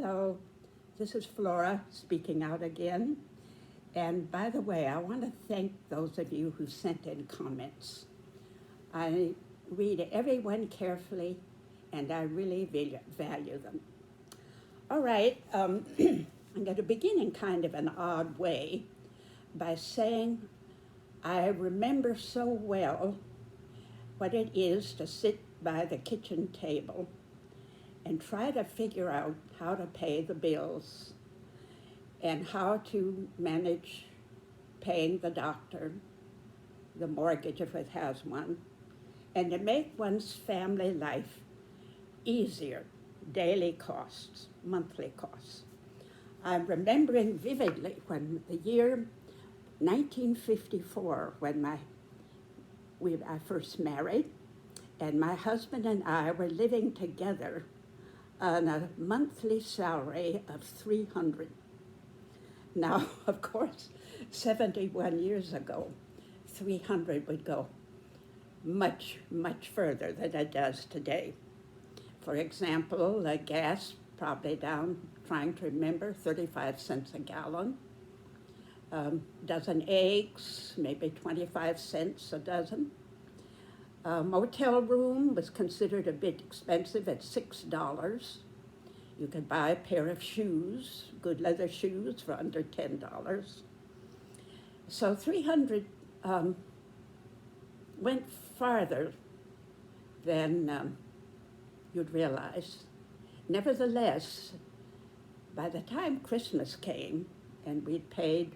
Hello, this is Flora speaking out again. And by the way, I want to thank those of you who sent in comments. I read everyone carefully and I really value them. All right, I'm going to begin in kind of an odd way by saying I remember so well what it is to sit by the kitchen table and try to figure out how to pay the bills and how to manage paying the doctor, the mortgage if it has one, and to make one's family life easier, daily costs, monthly costs. I'm remembering vividly when the year 1954, when I first married, and my husband and I were living together on a monthly salary of $300. Now, of course, 71 years ago, 300 would go much, much further than it does today. For example, gas probably down, trying to remember, 35 cents a gallon. Dozen eggs, maybe 25 cents a dozen. A motel room was considered a bit expensive at $6. You could buy a pair of shoes, good leather shoes, for under $10. So 300 went farther than you'd realize. Nevertheless, by the time Christmas came and we'd paid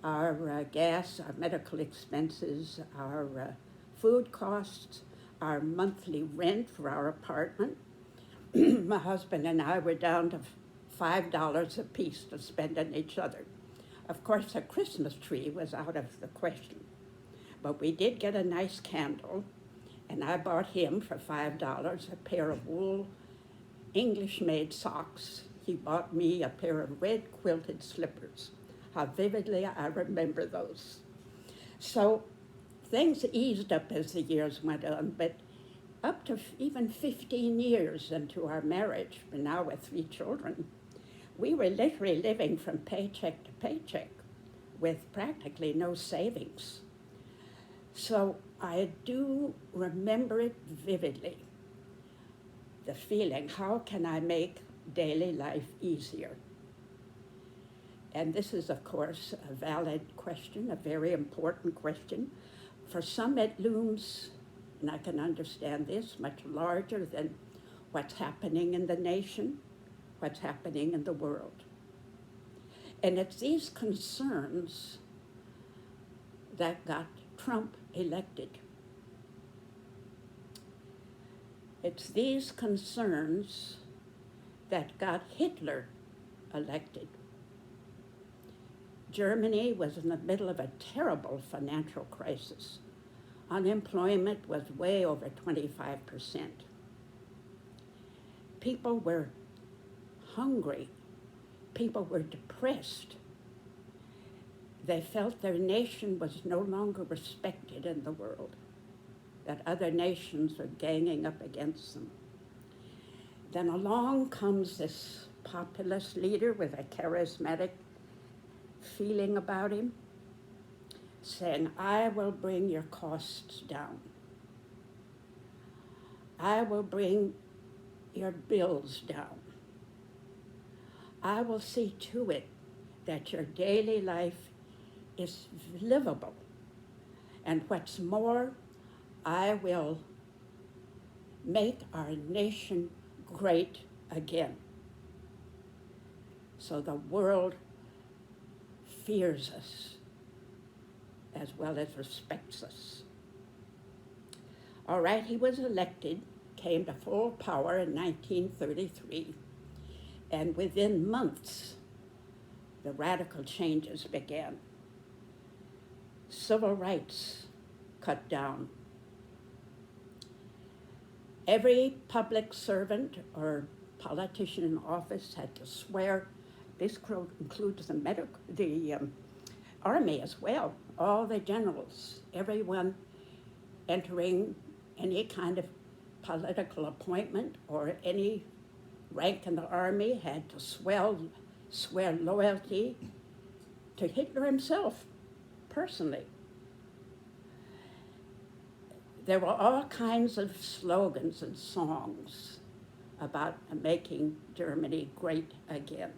our gas, our medical expenses, our food costs, our monthly rent for our apartment, my husband and I were down to $5 a piece to spend on each other. Of course, a Christmas tree was out of the question, but we did get a nice candle, and I bought him for $5 a pair of wool English-made socks. He bought me a pair of red quilted slippers. How vividly I remember those. So things eased up as the years went on, but up to even 15 years into our marriage, and now with 3 children, we were literally living from paycheck to paycheck with practically no savings. So I do remember it vividly, the feeling, how can I make daily life easier? And this is, of course, a valid question, a very important question. For some, it looms, and I can understand this, much larger than what's happening in the nation, what's happening in the world. And it's these concerns that got Trump elected. It's these concerns that got Hitler elected. Germany was in the middle of a terrible financial crisis. Unemployment was way over 25%. People were hungry. People were depressed. They felt their nation was no longer respected in the world, that other nations were ganging up against them. Then along comes this populist leader with a charismatic feeling about him, saying, I will bring your costs down. I will bring your bills down. I will see to it that your daily life is livable. And what's more, I will make our nation great again. So the world fears us as well as respects us. All right, he was elected, came to full power in 1933, and within months, the radical changes began. Civil rights cut down. Every public servant or politician in office had to swear. This includes the army as well, all the generals, everyone entering any kind of political appointment or any rank in the army had to swear loyalty to Hitler himself, personally. There were all kinds of slogans and songs about making Germany great again.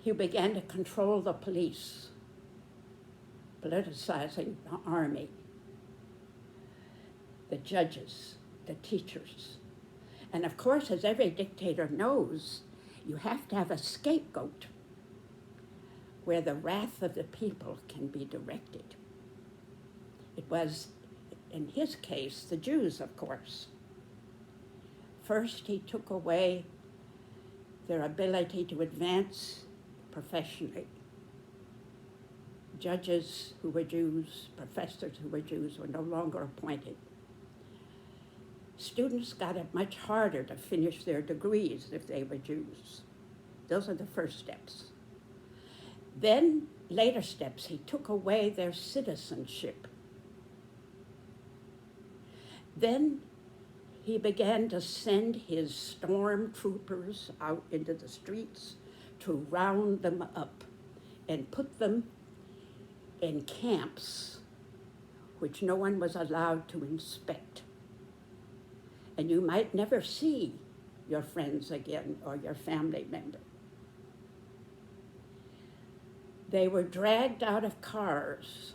He began to control the police, politicizing the army, the judges, the teachers. And of course, as every dictator knows, you have to have a scapegoat where the wrath of the people can be directed. It was, in his case, the Jews, of course. First, he took away their ability to advance professionally. Judges who were Jews, professors who were Jews were no longer appointed. Students got it much harder to finish their degrees if they were Jews. Those are the first steps. Then, later steps, he took away their citizenship. Then he began to send his stormtroopers out into the streets to round them up and put them in camps which no one was allowed to inspect. And you might never see your friends again or your family member. They were dragged out of cars,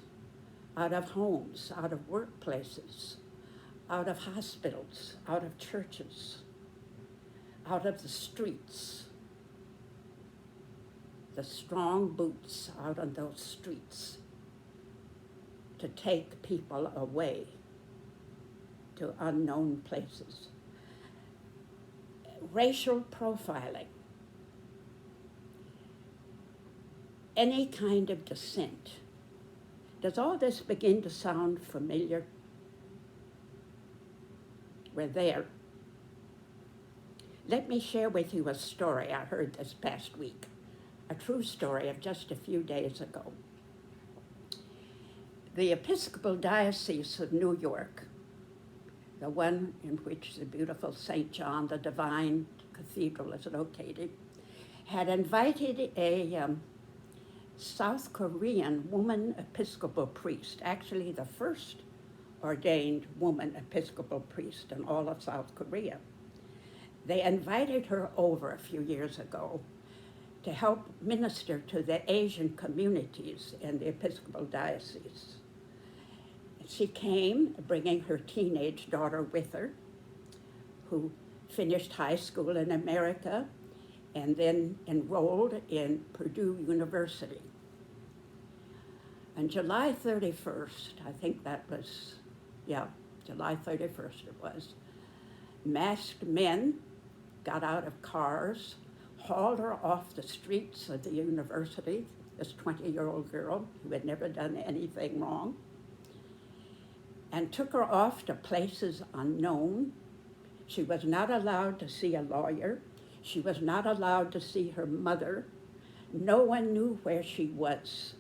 out of homes, out of workplaces, out of hospitals, out of churches, out of the streets. The strong boots out on those streets to take people away to unknown places. Racial profiling. Any kind of dissent. Does all this begin to sound familiar? We're there. Let me share with you a story I heard this past week, a true story of just a few days ago. The Episcopal Diocese of New York, the one in which the beautiful St. John the Divine Cathedral is located, had invited a South Korean woman Episcopal priest, actually the first ordained woman Episcopal priest in all of South Korea. They invited her over a few years ago to help minister to the Asian communities in the Episcopal Diocese. She came, bringing her teenage daughter with her, who finished high school in America and then enrolled in Purdue University. On July 31st, I think that was, July 31st it was, masked men got out of cars, hauled her off the streets of the university, this 20-year-old girl who had never done anything wrong, and took her off to places unknown. She was not allowed to see a lawyer. She was not allowed to see her mother. No one knew where she was.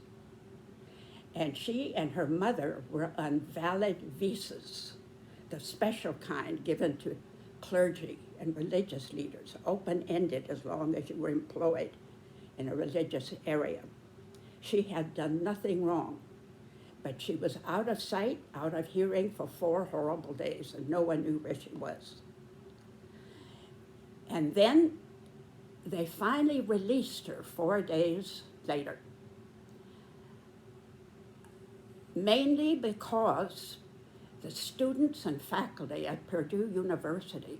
And she and her mother were on valid visas, the special kind given to clergy and religious leaders, open-ended as long as you were employed in a religious area. She had done nothing wrong, but she was out of sight, out of hearing for 4 horrible days, and no one knew where she was. And then they finally released her 4 days later, mainly because the students and faculty at Purdue University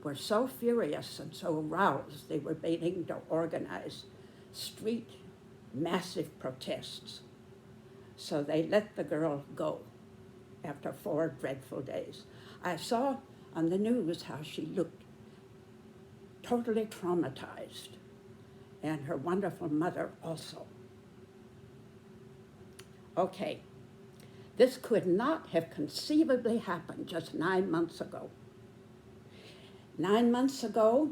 were so furious and so aroused they were beginning to organize street massive protests. So they let the girl go after 4 dreadful days. I saw on the news how she looked totally traumatized, and her wonderful mother also. Okay, this could not have conceivably happened just 9 months ago. 9 months ago,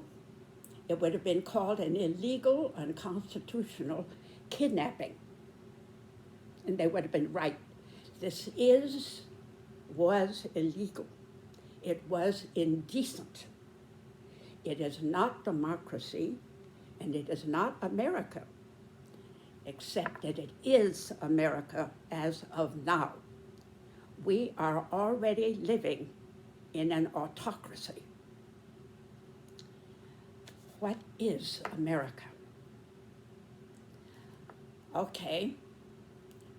it would have been called an illegal, unconstitutional kidnapping. And they would have been right. This was illegal. It was indecent. It is not democracy, and it is not America, except that it is America as of now. We are already living in an autocracy. What is America? Okay,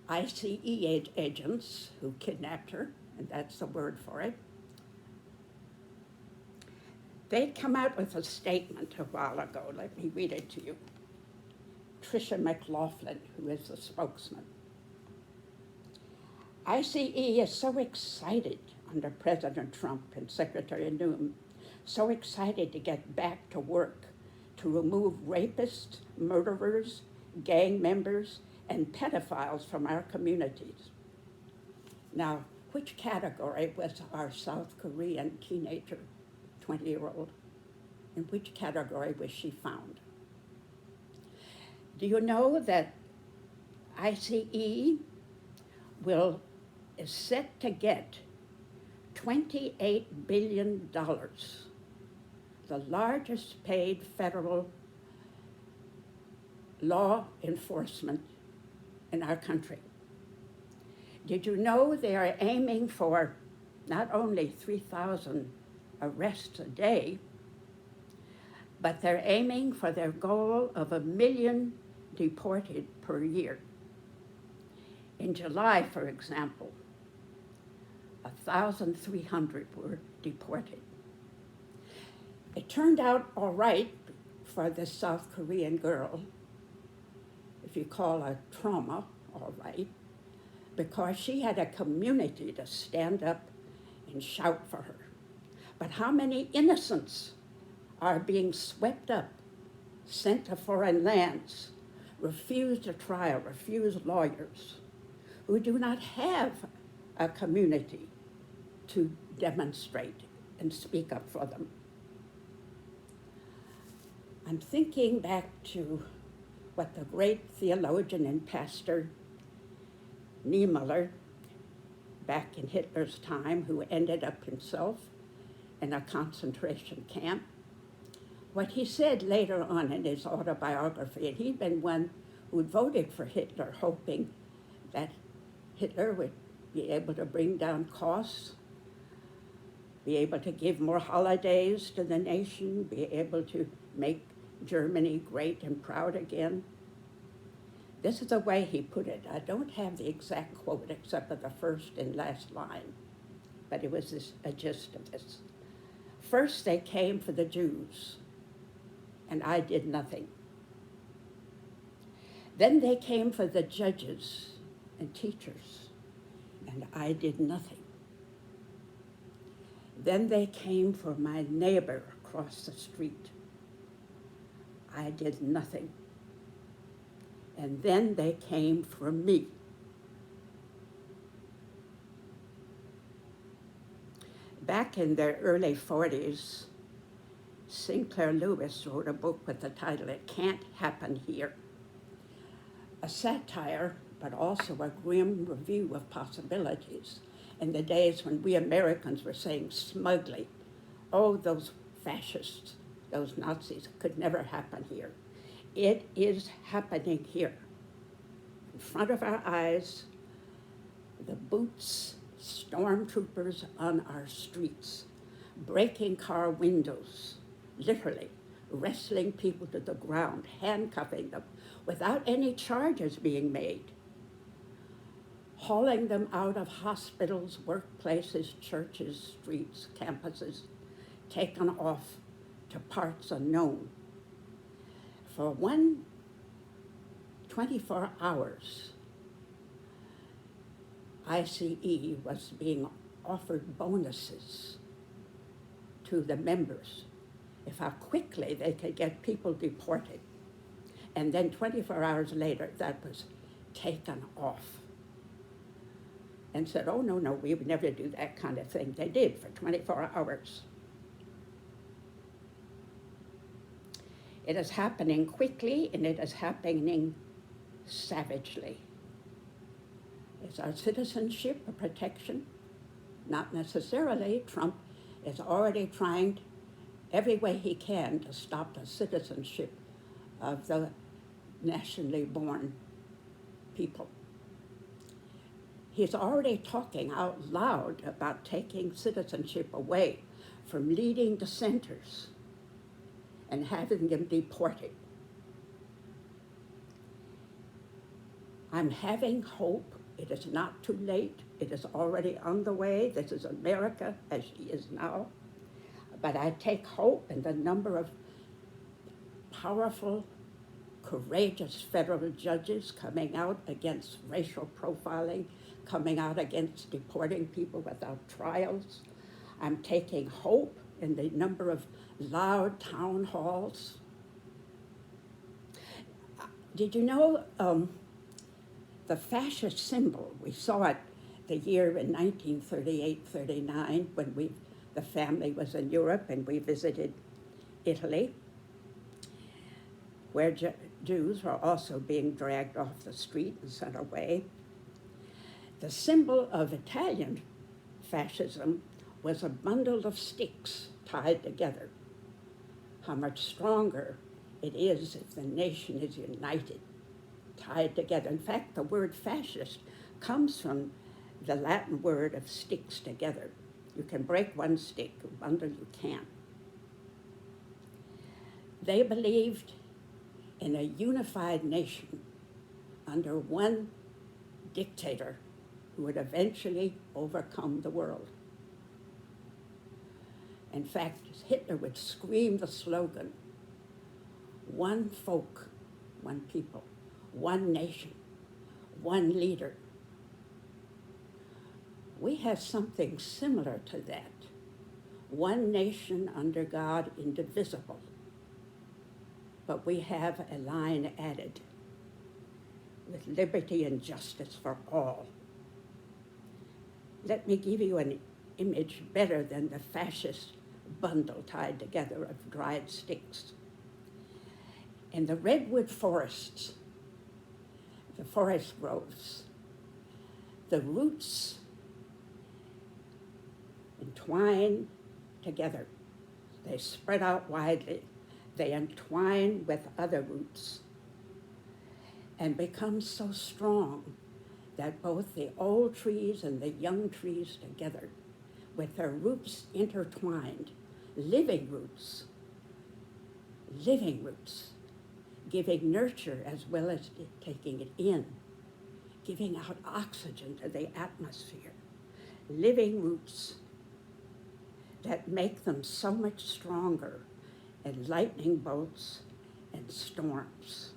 ICE agents who kidnapped her, and that's the word for it, they'd come out with a statement a while ago. Let me read it to you. Tricia McLaughlin, who is the spokesman. ICE is so excited under President Trump and Secretary Noem, so excited to get back to work, to remove rapists, murderers, gang members, and pedophiles from our communities. Now, which category was our South Korean teenager, 20-year-old? In which category was she found? Do you know that ICE is set to get $28 billion, the largest paid federal law enforcement in our country? Did you know they are aiming for not only 3,000 arrests a day, but they're aiming for their goal of 1 million deported per year? In July, for example, 1,300 were deported. It turned out all right for this South Korean girl, if you call a trauma all right, because she had a community to stand up and shout for her. But how many innocents are being swept up, sent to foreign lands, refused a trial, refused lawyers, who do not have a community to demonstrate and speak up for them? I'm thinking back to what the great theologian and pastor Niemöller, back in Hitler's time, who ended up himself in a concentration camp, what he said later on in his autobiography, and he'd been one who'd voted for Hitler, hoping that Hitler would be able to bring down costs, be able to give more holidays to the nation, be able to make Germany great and proud again. This is the way he put it. I don't have the exact quote except for the first and last line, but it was a gist of this. First they came for the Jews, and I did nothing. Then they came for the judges and teachers, and I did nothing. Then they came for my neighbor across the street. I did nothing. And then they came for me. Back in the early 40s, Sinclair Lewis wrote a book with the title, It Can't Happen Here. A satire, but also a grim review of possibilities in the days when we Americans were saying smugly, oh, those fascists, those Nazis, could never happen here. It is happening here. In front of our eyes, the boots, stormtroopers on our streets, breaking car windows, literally wrestling people to the ground, handcuffing them without any charges being made, hauling them out of hospitals, workplaces, churches, streets, campuses, taken off to parts unknown. For 24 hours, ICE was being offered bonuses to the members if how quickly they could get people deported. And then 24 hours later, that was taken off. And said, oh, no, we would never do that kind of thing. They did for 24 hours. It is happening quickly, and it is happening savagely. Is our citizenship a protection? Not necessarily. Trump is already trying every way he can to stop the citizenship of the nationally born people. He's already talking out loud about taking citizenship away from leading dissenters and having them deported. I'm having hope. It is not too late. It is already on the way. This is America as she is now. But I take hope in the number of powerful, courageous federal judges coming out against racial profiling, coming out against deporting people without trials. I'm taking hope in the number of loud town halls. Did you know the fascist symbol, we saw it the year in 1938-39 when the family was in Europe and we visited Italy, where Jews were also being dragged off the street and sent away. The symbol of Italian fascism was a bundle of sticks tied together. How much stronger it is if the nation is united, tied together. In fact, the word fascist comes from the Latin word of sticks together. You can break one stick, a bundle you can't. They believed in a unified nation under one dictator who would eventually overcome the world. In fact, Hitler would scream the slogan, one folk, one people, one nation, one leader. We have something similar to that. One nation under God, indivisible. But we have a line added with liberty and justice for all. Let me give you an image better than the fascist bundle tied together of dried sticks. In the redwood forests, the forest groves, the roots entwine together. They spread out widely. They entwine with other roots and become so strong that both the old trees and the young trees together, with their roots intertwined, living roots, giving nurture as well as taking it in, giving out oxygen to the atmosphere, living roots that make them so much stronger in lightning bolts and storms.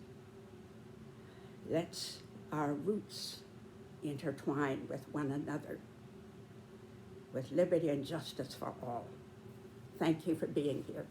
Let's our roots intertwine with one another, with liberty and justice for all. Thank you for being here.